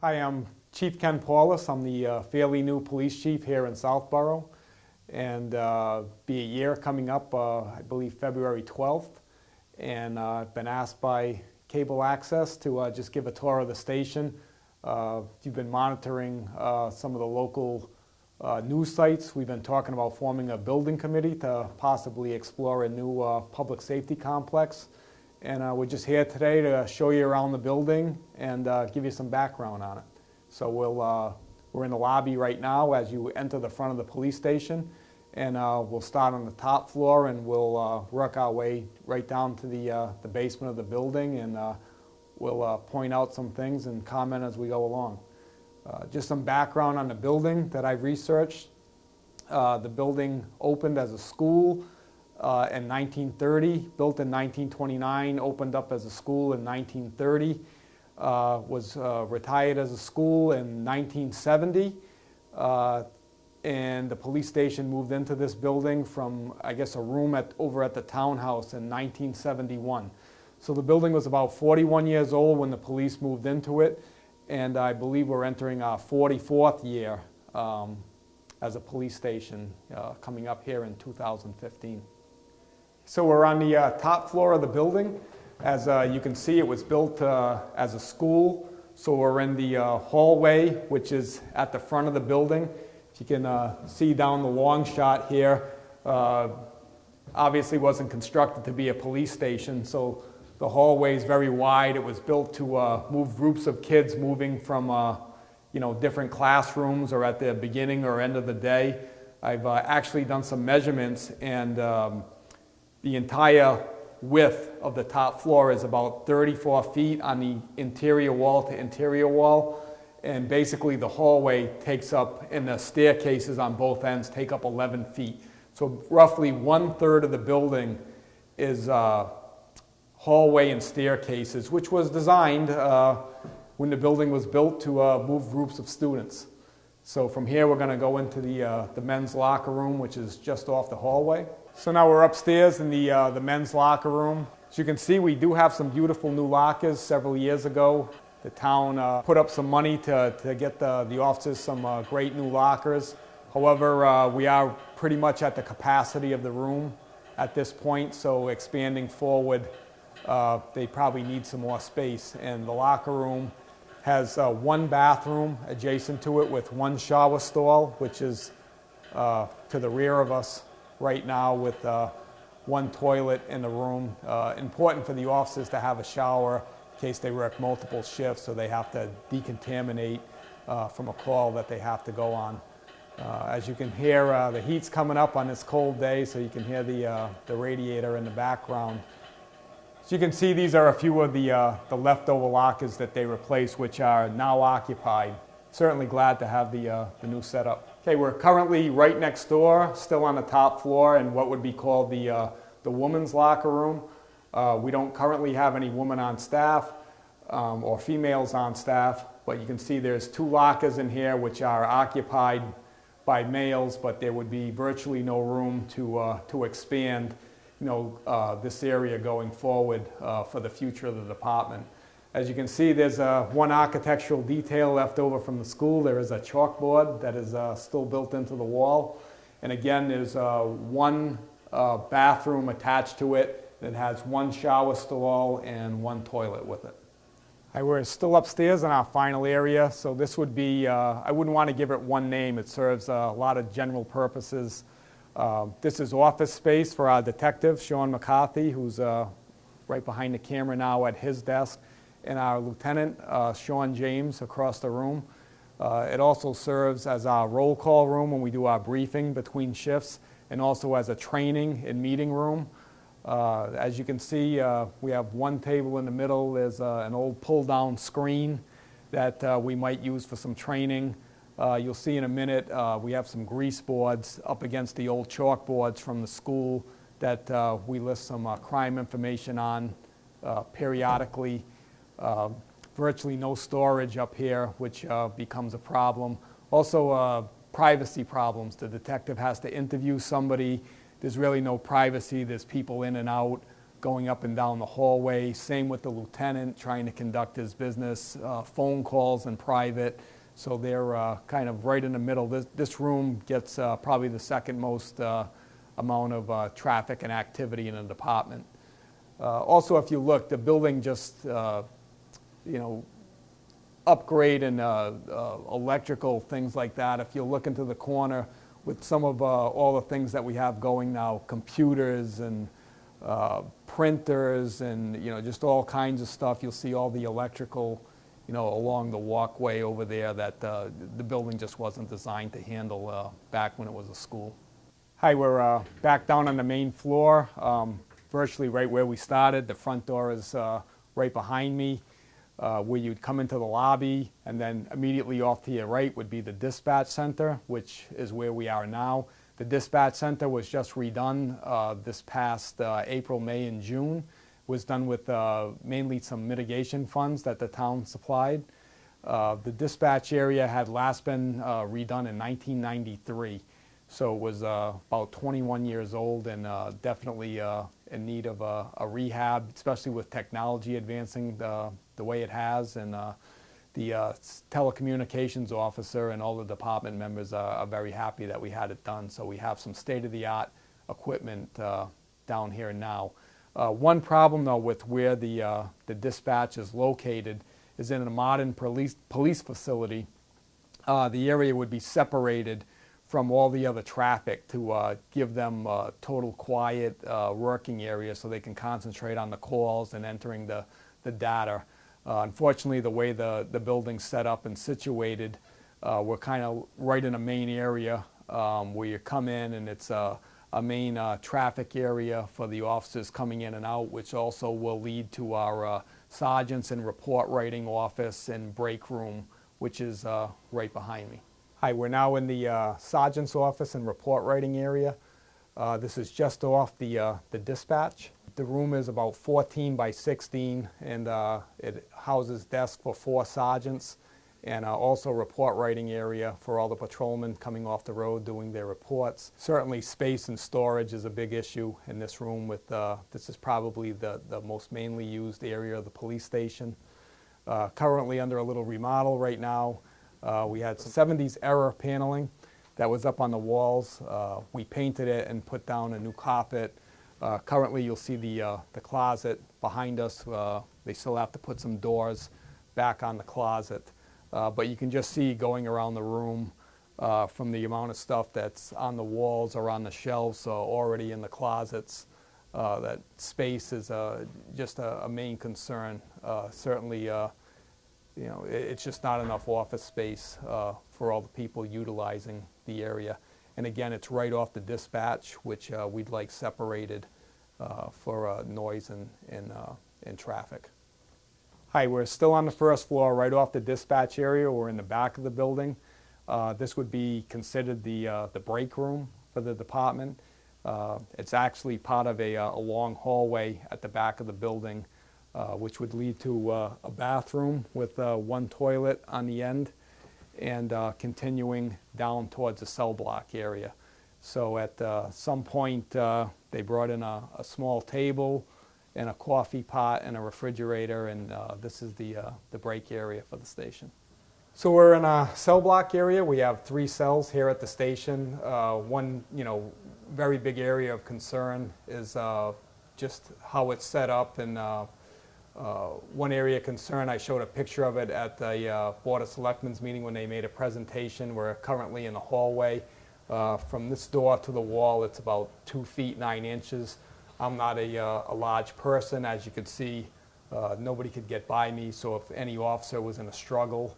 Hi, I'm Chief Ken Paulus. I'm the fairly new police chief here in Southborough, and be a year coming up, I believe February 12th. And I've been asked by Cable Access to just give a tour of the station. You've been monitoring some of the local news sites. We've been talking about forming a building committee to possibly explore a new public safety complex. And we're just here today to show you around the building and give you some background on it. So we're in the lobby right now as you enter the front of the police station. And we'll start on the top floor and we'll work our way right down to the basement of the building, and we'll point out some things and comment as we go along. Just some background on the building that I've researched. The building opened as a school in 1930, built in 1929, opened up as a school in 1930, was retired as a school in 1970, and the police station moved into this building from, I guess, a room over at the townhouse in 1971. So the building was about 41 years old when the police moved into it, and I believe we're entering our 44th year as a police station coming up here in 2015. So we're on the top floor of the building. As you can see, it was built as a school. So we're in the hallway, which is at the front of the building. If you can see down the long shot here, obviously wasn't constructed to be a police station, so the hallway is very wide. It was built to move groups of kids moving from different classrooms or at the beginning or end of the day. I've actually done some measurements, and the entire width of the top floor is about 34 feet on the interior wall to interior wall, and basically the hallway takes up, and the staircases on both ends take up 11 feet. So roughly 1/3 of the building is hallway and staircases, which was designed when the building was built to move groups of students. So from here we're going to go into the men's locker room, which is just off the hallway. So now we're upstairs in the men's locker room. As you can see, we do have some beautiful new lockers. Several years ago, the town put up some money to get the officers some great new lockers. However, we are pretty much at the capacity of the room at this point, so expanding forward, they probably need some more space. And the locker room has one bathroom adjacent to it with one shower stall, which is to the rear of us right now, with one toilet in the room. Important for the officers to have a shower in case they work multiple shifts, so they have to decontaminate from a call that they have to go on. As you can hear, the heat's coming up on this cold day, so you can hear the radiator in the background. So you can see these are a few of the leftover lockers that they replaced, which are now occupied. Certainly glad to have the new setup. Okay, we're currently right next door, still on the top floor, in what would be called the women's locker room. We don't currently have any women on staff or females on staff, but you can see there's 2 lockers in here which are occupied by males, but there would be virtually no room to expand this area going forward for the future of the department. As you can see, there's one architectural detail left over from the school. There is a chalkboard that is still built into the wall. And again, there's one bathroom attached to it that has one shower stall and one toilet with it. We're still upstairs in our final area, so this would be, I wouldn't want to give it one name. It serves a lot of general purposes. This is office space for our detective, Sean McCarthy, who's right behind the camera now at his desk, and our lieutenant, Sean James, across the room. It also serves as our roll call room when we do our briefing between shifts, and also as a training and meeting room. As you can see, we have one table in the middle. There's an old pull-down screen that we might use for some training. You'll see in a minute we have some grease boards up against the old chalkboards from the school that we list some crime information on periodically. Virtually no storage up here, which becomes a problem. Also, privacy problems. The detective has to interview somebody. There's really no privacy. There's people in and out. going up and down the hallway. Same with the lieutenant trying to conduct his business, phone calls in private. So they're kind of right in the middle. This room gets probably the second most amount of traffic and activity in a department. Also, if you look, the building just, upgrade and electrical, things like that. If you look into the corner with some of all the things that we have going now, computers and printers and, just all kinds of stuff, you'll see all the electrical, along the walkway over there that the building just wasn't designed to handle back when it was a school. Hi, we're back down on the main floor, virtually right where we started. The front door is right behind me, where you'd come into the lobby, and then immediately off to your right would be the dispatch center, which is where we are now. The dispatch center was just redone this past April, May, and June. It was done with mainly some mitigation funds that the town supplied. The dispatch area had last been redone in 1993. So it was about 21 years old and definitely in need of a rehab, especially with technology advancing the way it has. And the telecommunications officer and all the department members are very happy that we had it done. So we have some state-of-the-art equipment down here now. One problem, though, with where the dispatch is located is in a modern police facility. The area would be separated from all the other traffic to give them total quiet working area so they can concentrate on the calls and entering the data. Unfortunately, the way the building's set up and situated, we're kind of right in a main area where you come in, and it's a main traffic area for the officers coming in and out, which also will lead to our sergeants and report writing office and break room, which is right behind me. Hi, we're now in the sergeant's office and report writing area. This is just off the dispatch. The room is about 14 by 16, and it houses desks for 4 sergeants and also report writing area for all the patrolmen coming off the road doing their reports. Certainly space and storage is a big issue in this room. With this is probably the most mainly used area of the police station. Currently under a little remodel right now. We had 70s era paneling that was up on the walls. We painted it and put down a new carpet. Currently you'll see the closet behind us. They still have to put some doors back on the closet. But you can just see going around the room from the amount of stuff that's on the walls or on the shelves already in the closets. That space is just a main concern. Certainly it's just not enough office space for all the people utilizing the area. And again, it's right off the dispatch, which we'd like separated for noise and traffic. Hi, we're still on the first floor, right off the dispatch area. We're in the back of the building. This would be considered the break room for the department. It's actually part of a long hallway at the back of the building, which would lead to a bathroom with one toilet on the end and continuing down towards the cell block area. So at some point they brought in a small table and a coffee pot and a refrigerator, and this is the break area for the station. So we're in a cell block area. We have 3 cells here at the station. One very big area of concern is just how it's set up, and one area of concern, I showed a picture of it at the Board of Selectmen's meeting when they made a presentation. We're currently in the hallway. From this door to the wall, it's about 2 feet 9 inches. I'm not a large person. As you can see, nobody could get by me, so if any officer was in a struggle,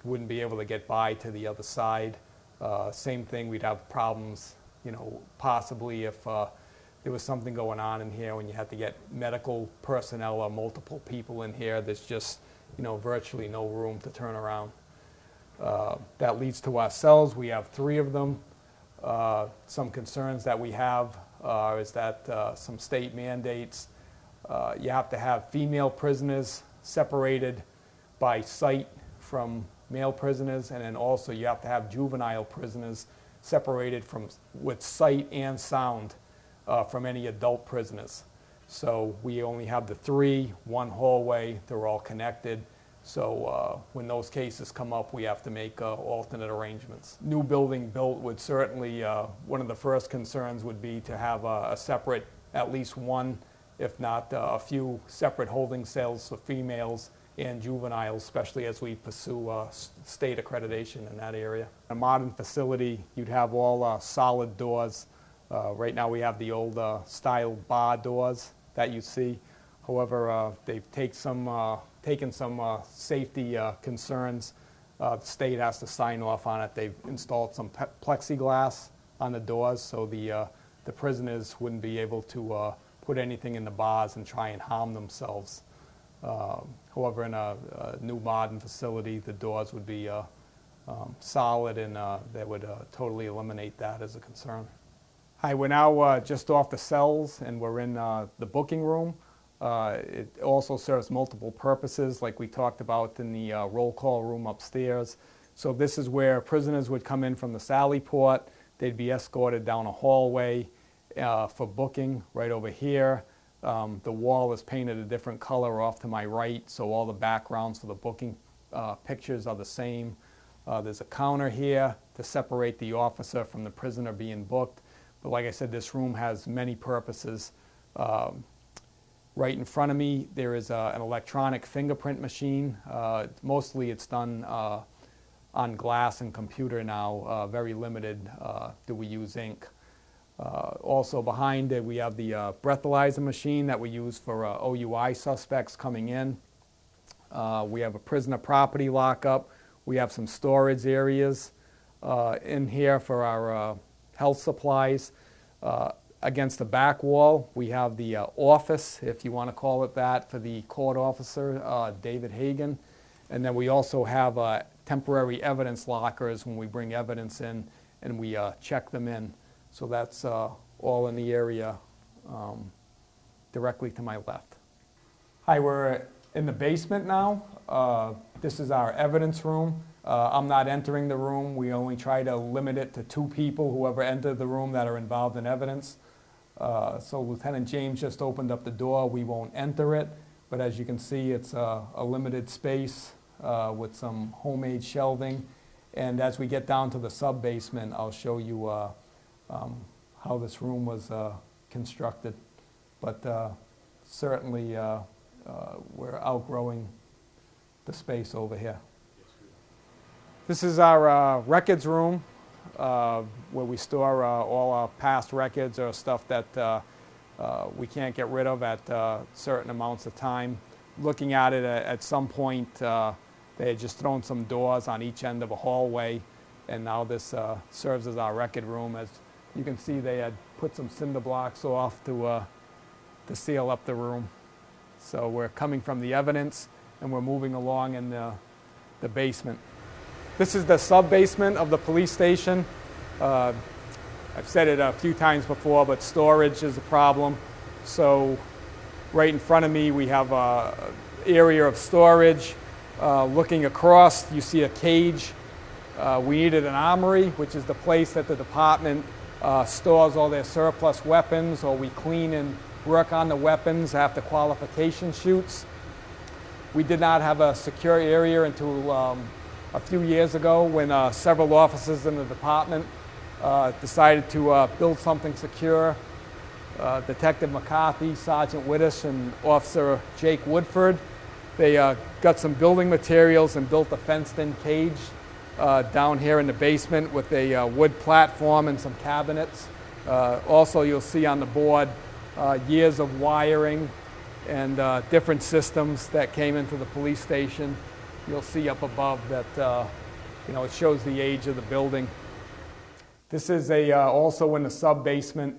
wouldn't be able to get by to the other side. Same thing, we'd have problems, possibly if there was something going on in here when you had to get medical personnel or multiple people in here. There's just, virtually no room to turn around. That leads to our cells. We have 3 of them. Some concerns that we have is that some state mandates, you have to have female prisoners separated by sight from male prisoners, and then also you have to have juvenile prisoners separated with sight and sound from any adult prisoners. So we only have the three, one hallway, they're all connected. So when those cases come up, we have to make alternate arrangements. New building built would certainly, one of the first concerns would be to have a separate, at least one, if not a few separate holding cells for females and juveniles, especially as we pursue state accreditation in that area. A modern facility, you'd have all solid doors. Right now we have the old style bar doors that you see. However, they've taken some safety concerns. The state has to sign off on it. They've installed some plexiglass on the doors so the prisoners wouldn't be able to put anything in the bars and try and harm themselves. However, in a new modern facility, the doors would be solid, and that would totally eliminate that as a concern. Hi, we're now just off the cells, and we're in the booking room. It also serves multiple purposes, like we talked about in the roll call room upstairs. So this is where prisoners would come in from the sally port. They'd be escorted down a hallway for booking right over here. The wall is painted a different color off to my right, so all the backgrounds for the booking pictures are the same. There's a counter here to separate the officer from the prisoner being booked. But like I said, this room has many purposes. Right in front of me, there is an electronic fingerprint machine. Mostly it's done on glass and computer now. Very limited do we use ink. Also behind it, we have the breathalyzer machine that we use for OUI suspects coming in. We have a prisoner property lockup. We have some storage areas in here for our health supplies. Against the back wall, we have the office, if you want to call it that, for the court officer, David Hagan. And then we also have temporary evidence lockers when we bring evidence in and we check them in. So that's all in the area directly to my left. Hi, we're in the basement now. This is our evidence room. I'm not entering the room. We only try to limit it to 2 people, whoever enter the room, that are involved in evidence. So Lieutenant James just opened up the door. We won't enter it, but as you can see, it's a limited space with some homemade shelving. And as we get down to the sub-basement, I'll show you how this room was constructed. But certainly we're outgrowing the space over here. This is our records room where we store all our past records or stuff that we can't get rid of at certain amounts of time. Looking at it, at some point they had just thrown some doors on each end of a hallway, and now this serves as our record room. As you can see, they had put some cinder blocks off to seal up the room. So we're coming from the evidence and we're moving along in the basement. This is the sub-basement of the police station. I've said it a few times before, but storage is a problem. So right in front of me we have an area of storage. Looking across, you see a cage. We needed an armory, which is the place that the department stores all their surplus weapons, or we clean and work on the weapons after qualification shoots. We did not have a secure area until a few years ago when several officers in the department decided to build something secure. Detective McCarthy, Sergeant Wittes, and Officer Jake Woodford. They got some building materials and built a fenced-in cage down here in the basement with a wood platform and some cabinets. Also, you'll see on the board years of wiring and different systems that came into the police station. You'll see up above that it shows the age of the building. This is also in the sub-basement.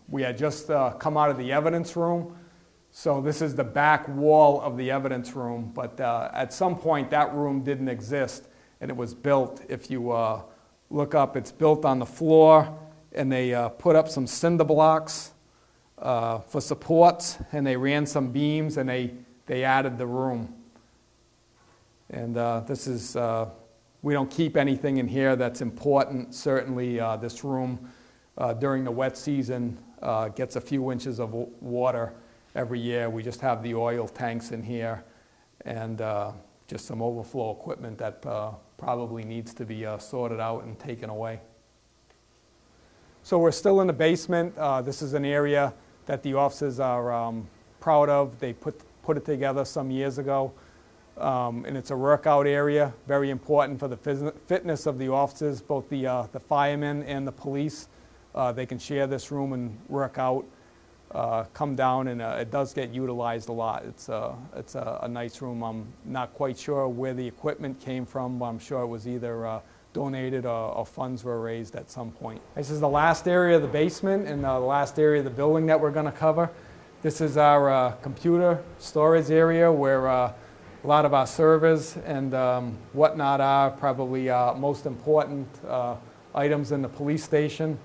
We had just come out of the evidence room. So this is the back wall of the evidence room, but at some point that room didn't exist, and it was built. If you look up, it's built on the floor, and they put up some cinder blocks for supports, and they ran some beams, and they added the room. And this is, we don't keep anything in here that's important. Certainly this room during the wet season gets a few inches of water every year. We just have the oil tanks in here and just some overflow equipment that probably needs to be sorted out and taken away. So we're still in the basement. This is an area that the officers are proud of. They put it together some years ago. And it's a workout area, very important for the fitness of the officers, both the firemen and the police. They can share this room and work out, come down, and it does get utilized a lot. It's a nice room. I'm not quite sure where the equipment came from, but I'm sure it was either donated or funds were raised at some point. This is the last area of the basement and the last area of the building that we're going to cover. This is our computer storage area where a lot of our servers and whatnot are, probably most important items in the police station.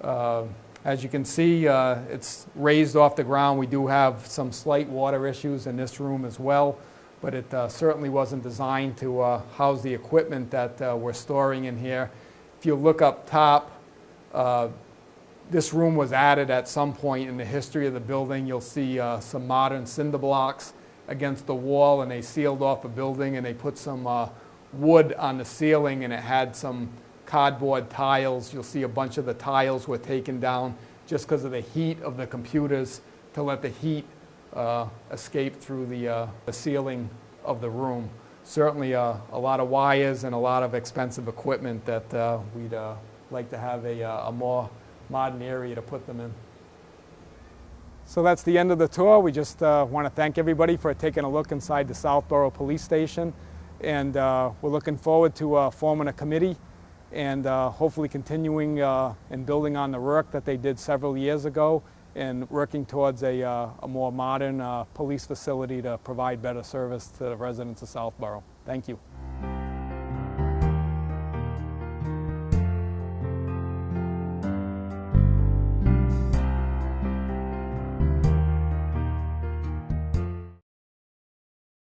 As you can see, it's raised off the ground. We do have some slight water issues in this room as well, but it certainly wasn't designed to house the equipment that we're storing in here. If you look up top, this room was added at some point in the history of the building. You'll see some modern cinder blocks against the wall, and they sealed off the building, and they put some wood on the ceiling, and it had some cardboard tiles. You'll see a bunch of the tiles were taken down just because of the heat of the computers, to let the heat escape through the ceiling of the room. Certainly a lot of wires and a lot of expensive equipment that we'd like to have a more modern area to put them in. So that's the end of the tour. We just want to thank everybody for taking a look inside the Southborough Police Station, and we're looking forward to forming a committee and hopefully continuing and building on the work that they did several years ago and working towards a more modern police facility to provide better service to the residents of Southborough. Thank you.